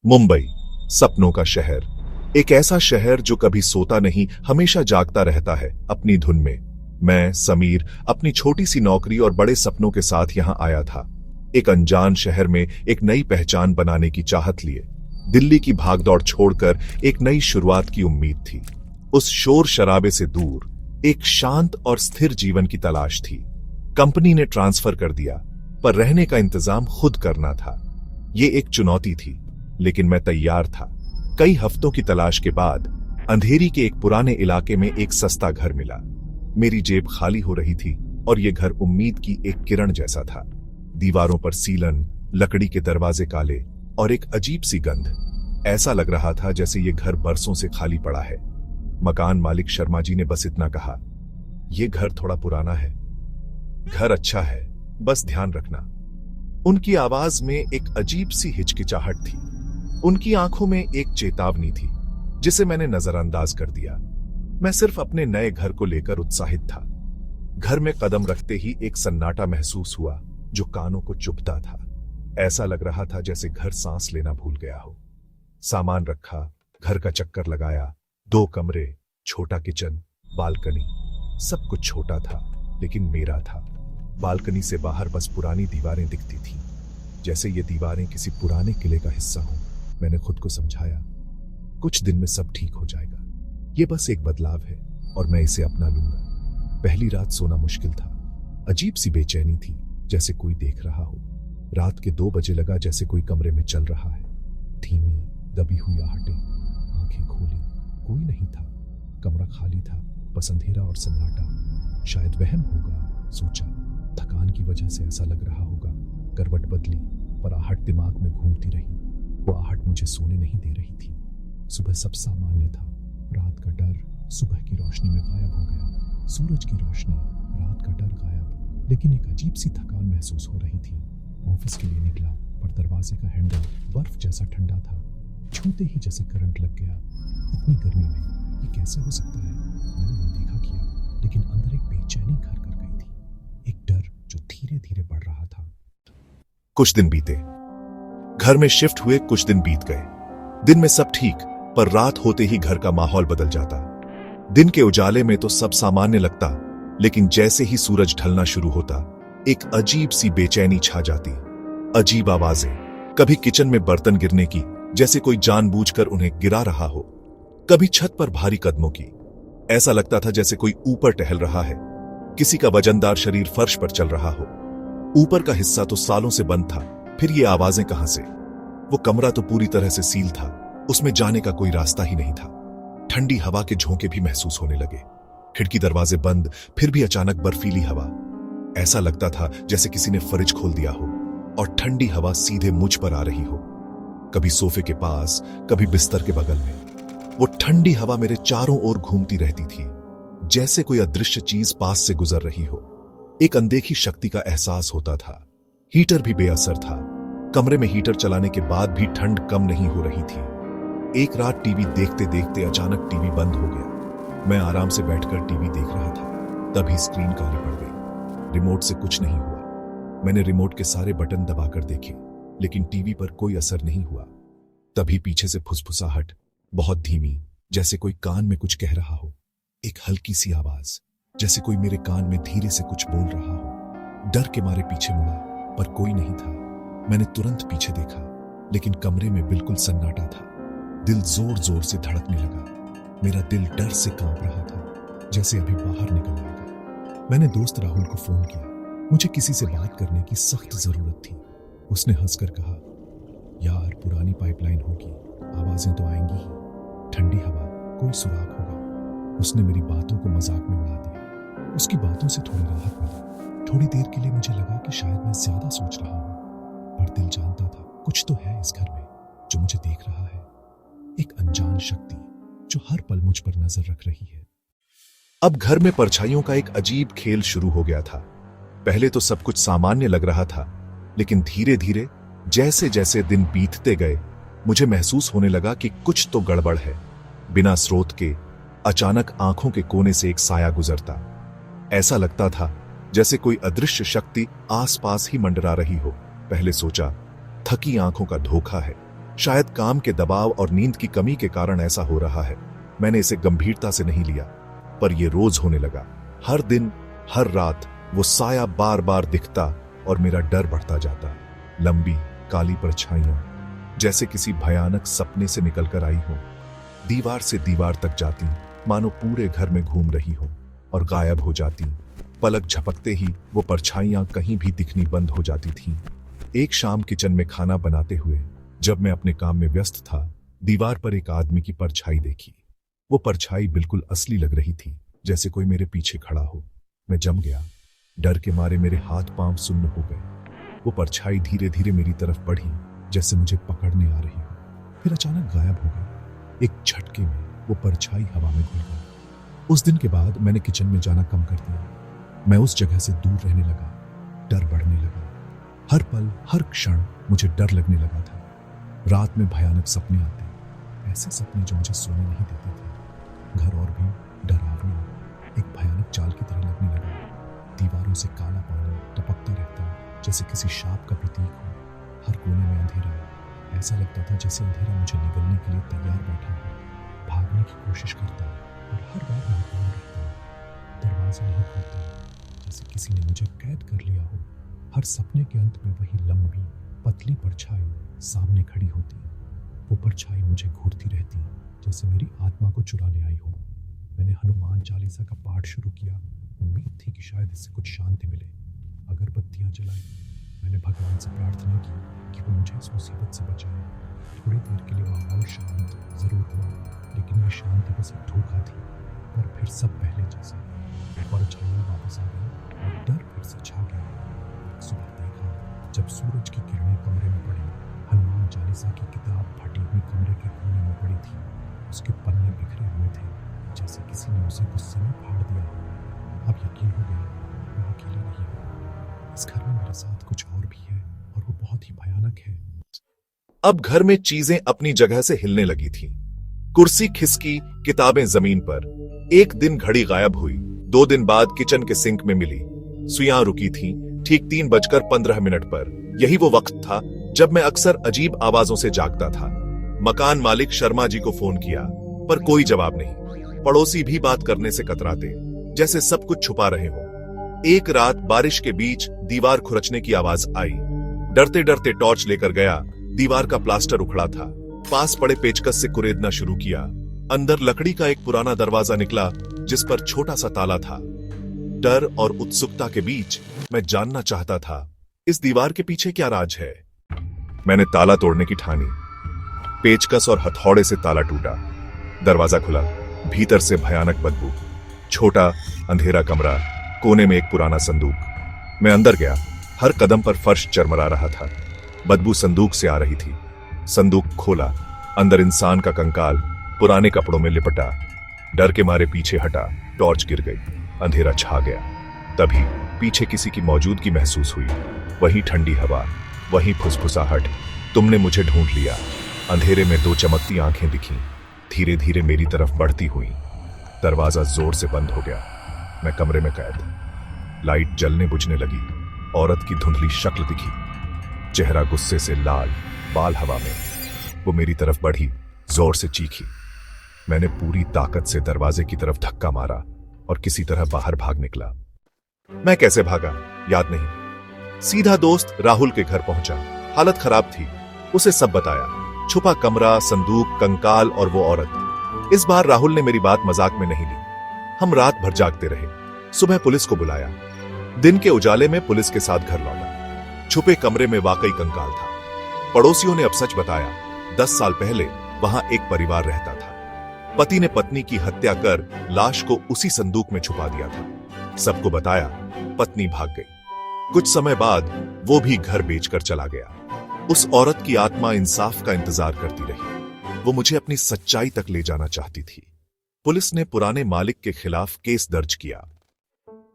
मुंबई, सपनों का शहर। एक ऐसा शहर जो कभी सोता नहीं, हमेशा जागता रहता है अपनी धुन में। मैं समीर अपनी छोटी सी नौकरी और बड़े सपनों के साथ यहां आया था। एक अनजान शहर में एक नई पहचान बनाने की चाहत लिए। दिल्ली की भागदौड़ छोड़कर एक नई शुरुआत की उम्मीद थी। उस शोर शराबे से दूर एक शांत और स्थिर जीवन की तलाश थी। कंपनी ने ट्रांसफर कर दिया, पर रहने का इंतजाम खुद करना था। ये एक चुनौती थी, लेकिन मैं तैयार था। कई हफ्तों की तलाश के बाद अंधेरी के एक पुराने इलाके में एक सस्ता घर मिला। मेरी जेब खाली हो रही थी और यह घर उम्मीद की एक किरण जैसा था। दीवारों पर सीलन, लकड़ी के दरवाजे काले और एक अजीब सी गंध। ऐसा लग रहा था जैसे ये घर बरसों से खाली पड़ा है। मकान मालिक शर्मा जी ने बस इतना कहा, यह घर थोड़ा पुराना है, घर अच्छा है, बस ध्यान रखना। उनकी आवाज में एक अजीब सी हिचकिचाहट थी। उनकी आंखों में एक चेतावनी थी, जिसे मैंने नजरअंदाज कर दिया। मैं सिर्फ अपने नए घर को लेकर उत्साहित था। घर में कदम रखते ही एक सन्नाटा महसूस हुआ जो कानों को चुभता था। ऐसा लग रहा था जैसे घर सांस लेना भूल गया हो। सामान रखा, घर का चक्कर लगाया। 2 कमरे, छोटा किचन, बालकनी, सब कुछ छोटा था, लेकिन मेरा था। बालकनी से बाहर बस पुरानी दीवारें दिखती थीं, जैसे ये दीवारें किसी पुराने किले का हिस्सा हों। मैंने खुद को समझाया, कुछ दिन में सब ठीक हो जाएगा। ये बस एक बदलाव है और मैं इसे अपना लूंगा। पहली रात सोना मुश्किल था। अजीब सी बेचैनी थी, जैसे कोई देख रहा हो। रात के 2 बजे लगा जैसे कोई कमरे में चल रहा है। धीमी दबी हुई आहटें। आंखें खोली, कोई नहीं था। कमरा खाली था, बस अंधेरा और सन्नाटा। शायद वहम होगा, सोचा। थकान की वजह से ऐसा लग रहा होगा। करवट बदली, पर आहट दिमाग में घूमती रही। वो आहट मुझे सोने नहीं दे रही थी। सुबह सब सामान्य था। रात का डर सुबह की रोशनी में गायब हो गया। सूरज की रोशनी, रात का डर गायब, लेकिन एक अजीब सी थकान महसूस हो रही थी। ऑफिस के लिए निकला, पर दरवाजे का हैंडल बर्फ जैसा ठंडा था। छूते ही जैसे करंट लग गया। इतनी गर्मी में ये कैसे हो सकता है? मैंने अनदेखा किया, लेकिन अंदर एक बेचैनी घर कर गई थी। एक डर जो धीरे धीरे बढ़ रहा था। कुछ दिन बीते। घर में शिफ्ट हुए कुछ दिन बीत गए। दिन में सब ठीक, पर रात होते ही घर का माहौल बदल जाता। दिन के उजाले में तो सब सामान्य लगता, लेकिन जैसे ही सूरज ढलना शुरू होता, एक अजीब सी बेचैनी छा जाती। अजीब आवाजें, कभी किचन में बर्तन गिरने की, जैसे कोई जानबूझकर उन्हें गिरा रहा हो। कभी छत पर भारी कदमों की। ऐसा लगता था जैसे कोई ऊपर टहल रहा है। किसी का वजनदार शरीर फर्श पर चल रहा हो। ऊपर का हिस्सा तो सालों से बंद था, फिर ये आवाजें कहां से? वो कमरा तो पूरी तरह से सील था, उसमें जाने का कोई रास्ता ही नहीं था। ठंडी हवा के झोंके भी महसूस होने लगे। खिड़की दरवाजे बंद, फिर भी अचानक बर्फीली हवा। ऐसा लगता था जैसे किसी ने फ्रिज खोल दिया हो और ठंडी हवा सीधे मुझ पर आ रही हो। कभी सोफे के पास, कभी बिस्तर के बगल में। वो ठंडी हवा मेरे चारों ओर घूमती रहती थी, जैसे कोई अदृश्य चीज पास से गुजर रही हो। एक अनदेखी शक्ति का एहसास होता था। हीटर भी बेअसर था। कमरे में हीटर चलाने के बाद भी ठंड कम नहीं हो रही थी। एक रात टीवी देखते देखते अचानक टीवी बंद हो गया। मैं आराम से बैठकर टीवी देख रहा था, तभी स्क्रीन काली पड़ गई। रिमोट से कुछ नहीं हुआ। मैंने रिमोट के सारे बटन दबाकर देखे, लेकिन टीवी पर कोई असर नहीं हुआ। तभी पीछे से फुसफुसाहट, बहुत धीमी, जैसे कोई कान में कुछ कह रहा हो। एक हल्की सी आवाज, जैसे कोई मेरे कान में धीरे से कुछ बोल रहा हो। डर के मारे पीछे मुड़ा, पर कोई नहीं था। मैंने तुरंत पीछे देखा, लेकिन कमरे में बिल्कुल सन्नाटा था। दिल जोर जोर से धड़कने लगा। मेरा दिल डर से कांप रहा था, जैसे अभी बाहर निकल आएगा। मैंने दोस्त राहुल को फोन किया। मुझे किसी से बात करने की सख्त जरूरत थी। उसने हंसकर कहा, यार पुरानी पाइपलाइन होगी, आवाजें तो आएंगी ही। ठंडी हवा, कोई सुराग होगा। उसने मेरी बातों को मजाक में उड़ा दिया। उसकी बातों से थोड़ी राहत मिली। थोड़ी देर के लिए मुझे लगा कि शायद मैं ज्यादा सोच रहा हूं, पर दिल जानता था कुछ तो है इस घर में जो मुझे देख रहा है। एक अनजान शक्ति जो हर पल मुझ पर नजर रख रही है। अब घर में परछाइयों का एक अजीब खेल शुरू हो गया था। पहले तो सब कुछ सामान्य लग रहा था, लेकिन धीरे धीरे जैसे जैसे दिन बीतते गए, मुझे महसूस होने लगा कि कुछ तो गड़बड़ है। बिना स्रोत के अचानक आंखों के कोने से एक साया गुजरता। ऐसा लगता था जैसे कोई अदृश्य शक्ति आसपास ही मंडरा रही हो। पहले सोचा थकी आंखों का धोखा है, शायद काम के दबाव और नींद की कमी के कारण ऐसा हो रहा है। मैंने इसे गंभीरता से नहीं लिया, पर यह रोज होने लगा। हर दिन, हर रात वो साया बार बार दिखता और मेरा डर बढ़ता जाता। लंबी काली परछाइयां जैसे किसी भयानक सपने से निकलकर आई हो, दीवार से दीवार तक जाती, मानो पूरे घर में घूम रही हो और गायब हो जाती। पलक झपकते ही वो परछाइयां कहीं भी दिखनी बंद हो जाती थीं। एक शाम किचन में खाना बनाते हुए जब मैं अपने काम में व्यस्त था, दीवार पर एक आदमी की परछाई देखी। वो परछाई बिल्कुल असली लग रही थी, जैसे कोई मेरे पीछे खड़ा हो। मैं जम गया। डर के मारे मेरे हाथ पांव सुन्न हो गए। वो परछाई धीरे धीरे मेरी तरफ बढ़ी, जैसे मुझे पकड़ने आ रही हो, फिर अचानक गायब हो गई। एक झटके में वो परछाई हवा में घुल गई। उस दिन के बाद मैंने किचन में जाना कम कर दिया। मैं उस जगह से दूर रहने लगा। डर बढ़ने लगा। हर पल, हर क्षण मुझे डर लगने लगा था। रात में भयानक सपने आते, ऐसे सपने जो मुझे सोने नहीं देते थे। घर और भी डरावना, एक भयानक चाल की तरह लगने लगा। दीवारों से काला पानी टपकता रहता, जैसे किसी शाप का प्रतीक हो। हर कोने में अंधेरा। ऐसा लगता था जैसे अंधेरा मुझे निगलने के लिए तैयार बैठा हो। भागने की कोशिश करता और हर बार नाकाम रहता। दरवाजा नहीं खुलता, जैसे किसी ने मुझे कैद कर लिया हो। हर सपने के अंत में वही लंबी पतली परछाई सामने खड़ी होती। वो परछाई मुझे घूरती रहती, जैसे मेरी आत्मा को चुराने आई हो। मैंने हनुमान चालीसा का पाठ शुरू किया। उम्मीद थी कि शायद इससे कुछ शांति मिले। अगरबत्तियां जलाई। मैंने भगवान से प्रार्थना की कि वो मुझे इस मुसीबत से बचाए। थोड़ी देर के लिए माहौल शांत जरूर हुआ, लेकिन यह शांति बस एक धोखा थी। पर फिर सब पहले जैसा। परछाइयां वापस आ गई और डर फिर से छा गया। सुबह देखा, जब सूरज की किरणें कमरे में पड़ी, हनुमान चालीसा की किताब फटी हुई कमरे के कोने में पड़ी थी। उसके पन्ने बिखरे हुए थे, जैसे किसी ने उसे गुस्से में फाड़ दिया। अब यकीन हो गया, मैं अकेला नहीं हूँ। इस घर में मेरे साथ कुछ और भी है, और वो बहुत ही भयानक है। अब घर में चीजें अपनी जगह से हिलने लगी थीं। कुर्सी खिसकी, किताबें जमीन पर। एक दिन घड़ी गायब हुई। 2 दिन बाद किचन के सिंक में मिली। सुइयां रुकी थीं, ठीक 3:15 पर। यही वो वक्त था जब मैं अक्सर अजीब आवाजों से जागता था। मकान मालिक शर्मा जी को फोन किया, पर कोई जवाब नहीं। पड़ोसी भी बात करने से कतराते, जैसे सब कुछ छुपा रहे हो। एक रात बारिश के बीच दीवार खुरचने की आवाज आई। डरते डरते टॉर्च लेकर गया। दीवार का प्लास्टर उखड़ा था। पास पड़े पेचकस से कुरेदना शुरू किया। अंदर लकड़ी का एक पुराना दरवाजा निकला, जिस पर छोटा सा ताला था। डर और उत्सुकता के बीच मैं जानना चाहता था, इस दीवार के पीछे क्या राज है। मैंने ताला तोड़ने की ठानी। पेचकस और हथौड़े से ताला टूटा। दरवाजा खुला। भीतर से भयानक बदबू। छोटा अंधेरा कमरा, कोने में एक पुराना संदूक। मैं अंदर गया। हर कदम पर फर्श चरमरा रहा था। बदबू संदूक से आ रही थी। संदूक खोला। अंदर इंसान का कंकाल पुराने कपड़ों में लिपटा। डर के मारे पीछे हटा। टॉर्च गिर गई। अंधेरा छा गया। तभी पीछे किसी की मौजूदगी महसूस हुई। वही ठंडी हवा, वही फुसफुसाहट। तुमने मुझे ढूंढ लिया। अंधेरे में 2 चमकती आंखें दिखीं, धीरे धीरे मेरी तरफ बढ़ती हुई। दरवाजा जोर से बंद हो गया। मैं कमरे में कैद। लाइट जलने बुझने लगी। औरत की धुंधली शक्ल दिखी। चेहरा गुस्से से लाल, बाल हवा में। वो मेरी तरफ बढ़ी, जोर से चीखी। मैंने पूरी ताकत से दरवाजे की तरफ धक्का मारा और किसी तरह बाहर भाग निकला। मैं कैसे भागा याद नहीं। सीधा दोस्त राहुल के घर पहुंचा। हालत खराब थी। उसे सब बताया। छुपा कमरा, संदूक, कंकाल और वो औरत। इस बार राहुल ने मेरी बात मजाक में नहीं ली। हम रात भर जागते रहे। सुबह पुलिस को बुलाया। दिन के उजाले में पुलिस के साथ घर लौटा। छुपे कमरे में वाकई कंकाल था। पड़ोसियों ने अब सच बताया। 10 साल पहले वहां एक परिवार रहता था। पति ने पत्नी की हत्या कर लाश को उसी संदूक में छुपा दिया था। सबको बताया। पत्नी भाग गई। कुछ समय बाद वो भी घर बेचकर चला गया। उस औरत की आत्मा इंसाफ का इंतजार करती रही। वो मुझे अपनी सच्चाई तक ले जाना चाहती थी। पुलिस ने पुराने मालिक के खिलाफ केस दर्ज किया।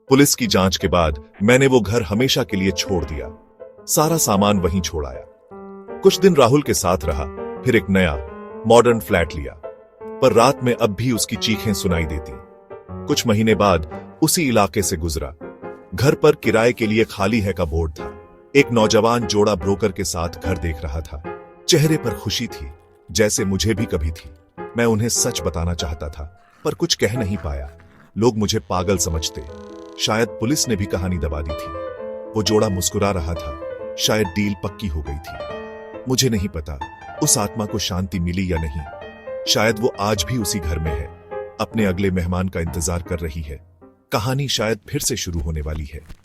पुलिस की जांच के बाद मैंने वो घर हमेशा के लिए छोड़ दिया। सारा सामान वहीं छोड़ आया। कुछ दिन राहुल के साथ रहा, फिर एक नया मॉडर्न फ्लैट लिया। पर रात में अब भी उसकी चीखें सुनाई देती। कुछ महीने बाद उसी इलाके से गुजरा। घर पर किराए के लिए खाली है का बोर्ड था। एक नौजवान जोड़ा ब्रोकर के साथ घर देख रहा था। चेहरे पर खुशी थी, जैसे मुझे भी कभी थी। मैं उन्हें सच बताना चाहता था, पर कुछ कह नहीं पाया। लोग मुझे पागल समझते। शायद पुलिस ने भी कहानी दबा दी थी। वो जोड़ा मुस्कुरा रहा था, शायद डील पक्की हो गई थी। मुझे नहीं पता उस आत्मा को शांति मिली या नहीं। शायद वो आज भी उसी घर में है, अपने अगले मेहमान का इंतजार कर रही है। कहानी शायद फिर से शुरू होने वाली है।